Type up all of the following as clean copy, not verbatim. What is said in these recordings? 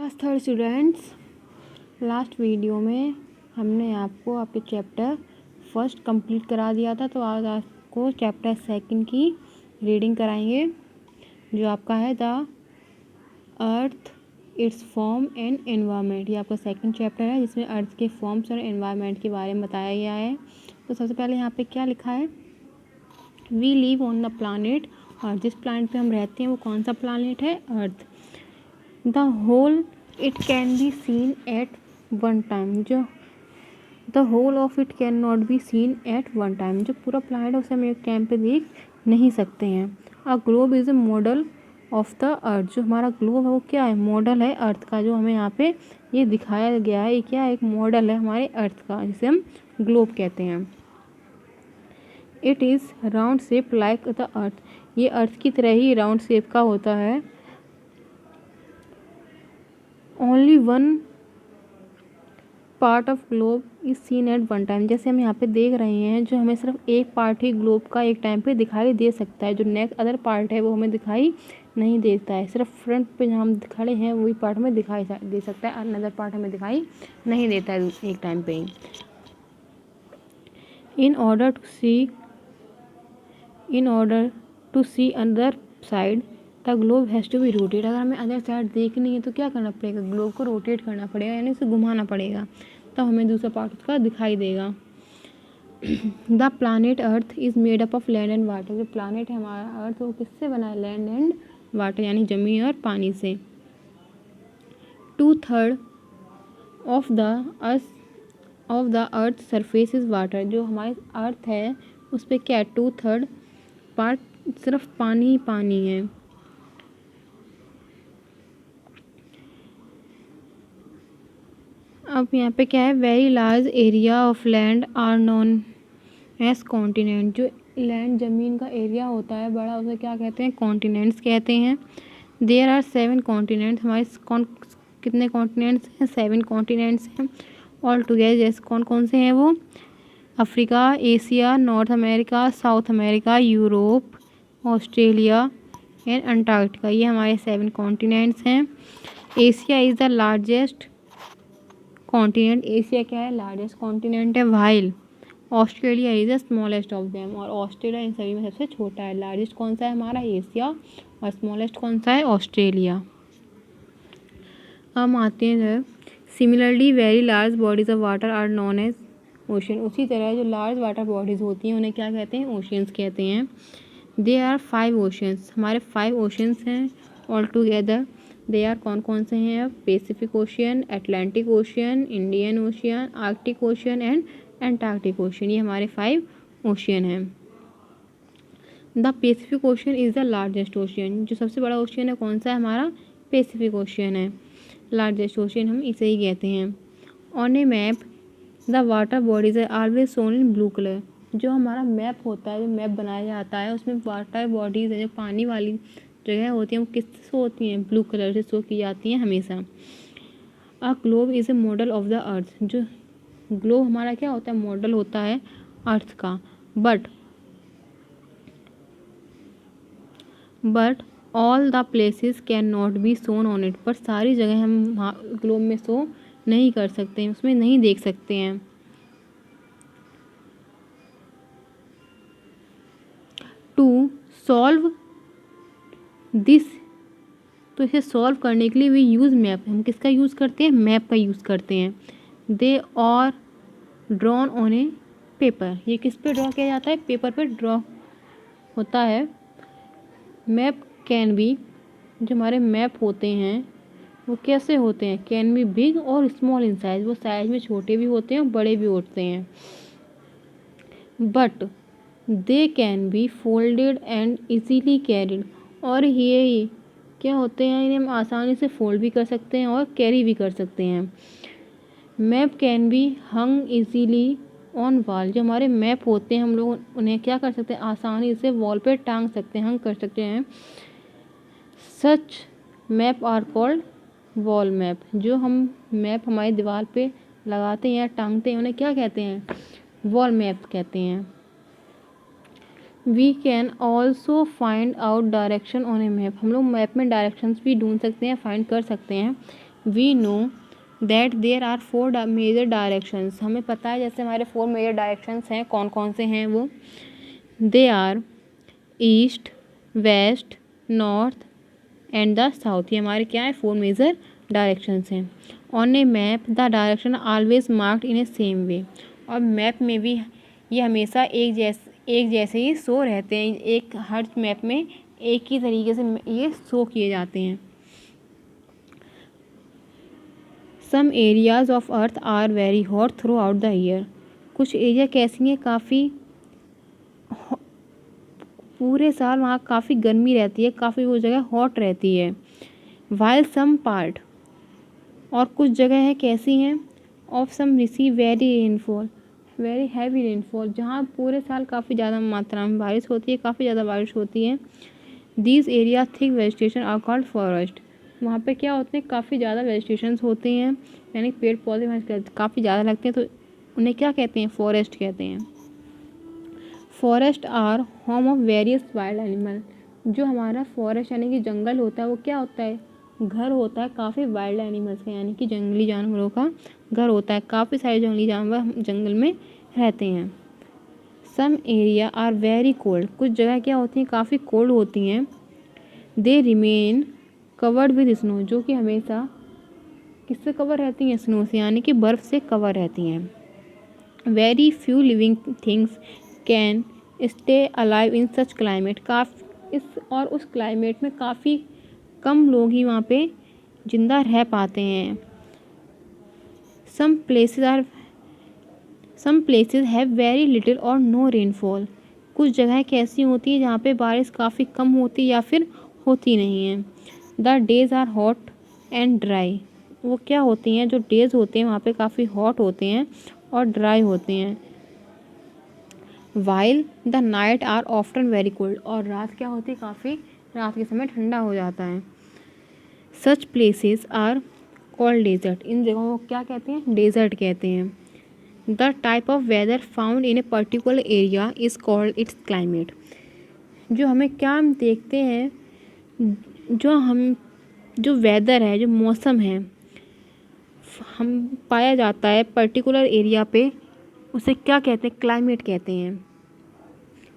Class third students, last video में हमने आपको आपके चैप्टर फर्स्ट कंप्लीट करा दिया था। तो आज आपको चैप्टर सेकंड की रीडिंग कराएंगे, जो आपका है the earth, it's form and environment. ये आपका सेकंड चैप्टर है जिसमें अर्थ के फॉर्म्स और एनवायरनमेंट के बारे में बताया गया है। तो सबसे पहले यहाँ पे क्या लिखा है, we live on the planet. और जिस प्लानेट पे हम रहते हैं वो कौन सा प्लानेट है, earth. The whole it can be seen at one time, जो the whole of it can not be seen at one time, जो पूरा प्लानेट है उसे हम एक टाइम पे देख नहीं सकते हैं। A globe is a model of the earth, जो हमारा ग्लोब है वो क्या है, मॉडल है अर्थ का, जो हमें यहाँ पे ये दिखाया गया है। ये क्या है, एक मॉडल है हमारे अर्थ का जिसे हम ग्लोब कहते हैं। It is round shape like the earth, ये अर्थ की तरह ही राउंड शेप का होता है। Only one part of globe is seen at one time, जैसे हम यहाँ पे देख रहे हैं, जो हमें सिर्फ एक पार्ट ही ग्लोब का एक टाइम पे दिखाई दे सकता है। जो नेक्स्ट अदर पार्ट है वो हमें दिखाई नहीं देता है। सिर्फ फ्रंट पे जहाँ हम खड़े हैं वही पार्ट हमें दिखाई दे सकता है, अनदर पार्ट हमें दिखाई नहीं देता है एक टाइम पे ही। In order to see other side the globe has to be rotate. अगर हमें अदर साइड देखनी है तो क्या करना पड़ेगा, ग्लोब को रोटेट करना पड़ेगा, यानी उसे घुमाना पड़ेगा, तब हमें दूसरा पार्ट उसका दिखाई देगा। The planet earth is made up of land and water, जो प्लानेट है हमारा अर्थ वो किससे बना है, लैंड एंड वाटर, यानी ज़मीन और पानी से। 2/3 of the earth surface is water, जो हमारे अर्थ है उस पर क्या है, 2/3 पार्ट सिर्फ पानी ही पानी है। अब यहाँ पे क्या है, very large area of land are known as continent, जो लैंड ज़मीन का एरिया होता है बड़ा उसे क्या कहते हैं, कॉन्टिनेंट्स कहते हैं। देयर आर 7 कॉन्टिनेंट्स, हमारे कितने कॉन्टिनेंट्स हैं, 7 कॉन्टिनेंट्स हैं ऑल टुगेदर। जैसे कौन कौन से हैं वो, Africa, Asia, north America, south America, Europe, Australia and Antarctica, ये हमारे 7 कॉन्टिनेंट्स हैं। Asia is the largest continent, Asia क्या है, लार्जेस्ट कॉन्टिनेंट है, while Australia is the smallest of them, और ऑस्ट्रेलिया इन सभी में सबसे छोटा है। लार्जेस्ट कौन सा है हमारा, एशिया, और स्मॉलेस्ट कौन सा है, ऑस्ट्रेलिया। हम आते हैं, similarly very large bodies of water are known as ocean, उसी तरह जो लार्ज वाटर बॉडीज़ होती हैं उन्हें क्या कहते हैं, ओशियंस कहते हैं। दे आर 5 ओशंस, हमारे 5 ओशंस हैं ऑल टुगेदर। दे आर कौन कौन से हैं अब, Pacific Ocean, Atlantic Ocean, Indian Ocean, Arctic Ocean and Antarctic Ocean, ये हमारे 5 ओशियन हैं। The Pacific Ocean is the largest ocean, जो सबसे बड़ा ओशियन है कौन सा है हमारा, पैसिफिक ओशियन है, लार्जेस्ट ओशियन हम इसे ही कहते हैं। On a map the water bodies are always shown in blue colour, जो हमारा मैप होता है, जो मैप बनाया जाता है उसमें वाटर बॉडीज़ है, जो पानी वाली जगह होती हैं वो किससे शो होती हैं, ब्लू कलर से शो की जाती हैं हमेशा। A globe is a model of the earth, जो ग्लोब हमारा क्या होता है, मॉडल होता है अर्थ का। But all the places can not be shown on it, पर सारी जगह हम ग्लोब में शो नहीं कर सकते हैं, उसमें नहीं देख सकते हैं। टू सॉल्व दिस, तो इसे सॉल्व करने के लिए वी यूज़ मैप, हम किसका यूज़ करते हैं, मैप का यूज़ करते हैं। दे और ड्रॉन ऑन ए पेपर, ये किस पे ड्रॉ किया जाता है, पेपर पे ड्रॉ होता है। मैप कैन बी, जो हमारे मैप होते हैं वो कैसे होते हैं, कैन बी बिग और स्मॉल इन साइज, वो साइज में छोटे भी होते हैं और बड़े भी होते हैं। But they can be folded and easily carried, और ये क्या होते हैं, इन्हें हम आसानी से फोल्ड भी कर सकते हैं और कैरी भी कर सकते हैं। Map can be hung easily on wall, जो हमारे मैप होते हैं हम लोग उन्हें क्या कर सकते हैं, आसानी से वॉल पे टांग सकते हैं, हंग कर सकते हैं। Such map are called wall map, जो हम मैप हमारी दीवार पे लगाते हैं या टांगते हैं उन्हें क्या कहते हैं, वॉल मैप कहते हैं। We can also find out direction on a map, हम लोग मैप में डायरेक्शंस भी ढूंढ सकते हैं, फाइंड कर सकते हैं। We know that there are 4 major directions, हमें पता है जैसे हमारे 4 मेजर डायरेक्शंस हैं, कौन कौन से हैं वो, they are east, west, north and the south. ये हमारे क्या है 4 मेजर डायरेक्शंस हैं। On a map the direction always marked in a same way, और मैप में भी ये हमेशा एक जैसे ही शो रहते हैं, एक हर मैप में एक ही तरीके से ये शो किए जाते हैं। Some areas of earth are very hot throughout the year, कुछ एरिया कैसी हैं काफ़ी पूरे साल वहाँ काफ़ी गर्मी रहती है, काफ़ी वो जगह हॉट रहती है। वाइल सम पार्ट, और कुछ जगह है कैसी हैं, of some receive very rainfall, very heavy rainfall, जहाँ पूरे साल काफ़ी ज़्यादा मात्रा में बारिश होती है, काफ़ी ज़्यादा बारिश होती है। These area thick vegetation are called forest, वहाँ पे क्या होते हैं काफ़ी ज़्यादा वेजिटेशंस होते हैं, यानी पेड़ पौधे वहाँ काफ़ी ज़्यादा लगते हैं, तो उन्हें क्या कहते हैं, फॉरेस्ट कहते हैं। Forest are home of various wild animal, जो हमारा फॉरेस्ट यानी कि जंगल होता है वो क्या होता है, घर होता है काफ़ी वाइल्ड एनिमल्स का, यानी कि जंगली जानवरों का घर होता है, काफ़ी सारे जंगली जानवर जंगल में रहते हैं। Some area are very cold, कुछ जगह क्या होती हैं काफ़ी कोल्ड होती हैं। They remain covered with snow, जो कि हमेशा किससे कवर रहती हैं, स्नो से, यानी कि बर्फ़ से कवर रहती हैं। Very few living things can stay alive in such climate, और उस क्लाइमेट में काफ़ी कम लोग ही वहाँ पे जिंदा रह पाते हैं। Some places have very little और नो रेनफॉल, कुछ जगह कैसी होती है जहाँ पे बारिश काफ़ी कम होती है या फिर होती नहीं है। The days are hot and dry, वो क्या होती हैं, जो डेज होते हैं वहाँ पे काफ़ी हॉट होते हैं और ड्राई होते हैं। While the night are often very cold, और रात क्या होती है काफ़ी, रात के समय ठंडा हो जाता है। Such places are called desert, इन जगहों को क्या कहते हैं, डेजर्ट कहते हैं। The type of weather found in a particular area is called its climate, जो हमें क्या हम देखते हैं, जो वेदर है, जो मौसम है हम पाया जाता है पर्टिकुलर एरिया पे, उसे क्या कहते हैं, क्लाइमेट कहते हैं।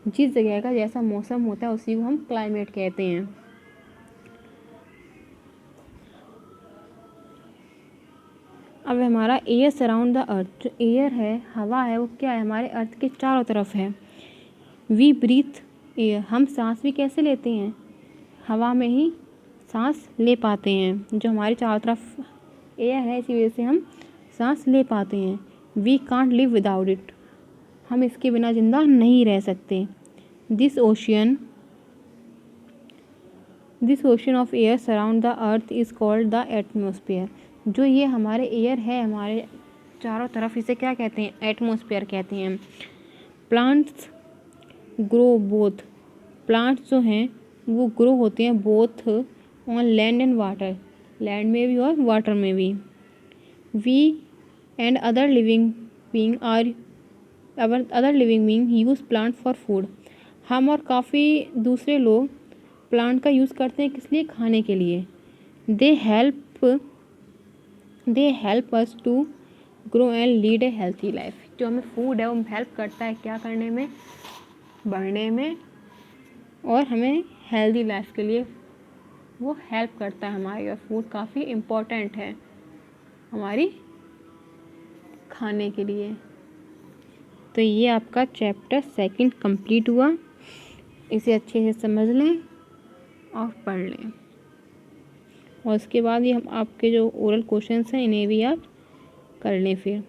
जिस जगह का जैसा मौसम होता है उसी को हम क्लाइमेट कहते हैं। अब हमारा एयर सराउंड द अर्थ, जो एयर है, हवा है, वो क्या है, हमारे अर्थ के चारों तरफ है। वी ब्रीथ एयर, हम सांस भी कैसे लेते हैं, हवा में ही सांस ले पाते हैं, जो हमारे चारों तरफ एयर है इसी वजह से हम सांस ले पाते हैं। We can't live without it, हम इसके बिना जिंदा नहीं रह सकते। This ocean of air surround the earth is called the atmosphere, जो ये हमारे एयर है हमारे चारों तरफ, इसे क्या कहते हैं, एटमोसफियर कहते हैं। प्लांट्स ग्रो बोथ, प्लांट्स जो हैं वो ग्रो होते हैं both on land and water, land में भी और वाटर में भी। We and other living being use plant for food, हम और काफ़ी दूसरे लोग प्लांट का यूज़ करते हैं किस लिए, खाने के लिए। They help us to grow and lead a healthy life, जो हमें फूड है वो हेल्प करता है क्या करने में, बढ़ने में, और हमें हेल्दी लाइफ के लिए वो हेल्प करता है हमारी, और फूड काफ़ी इम्पोर्टेंट है हमारी खाने के लिए। तो ये आपका चैप्टर 2 कंप्लीट हुआ, इसे अच्छे से समझ लें और पढ़ लें, और उसके बाद ये हम आपके जो ओरल क्वेश्चंस हैं इन्हें भी आप कर लें फिर।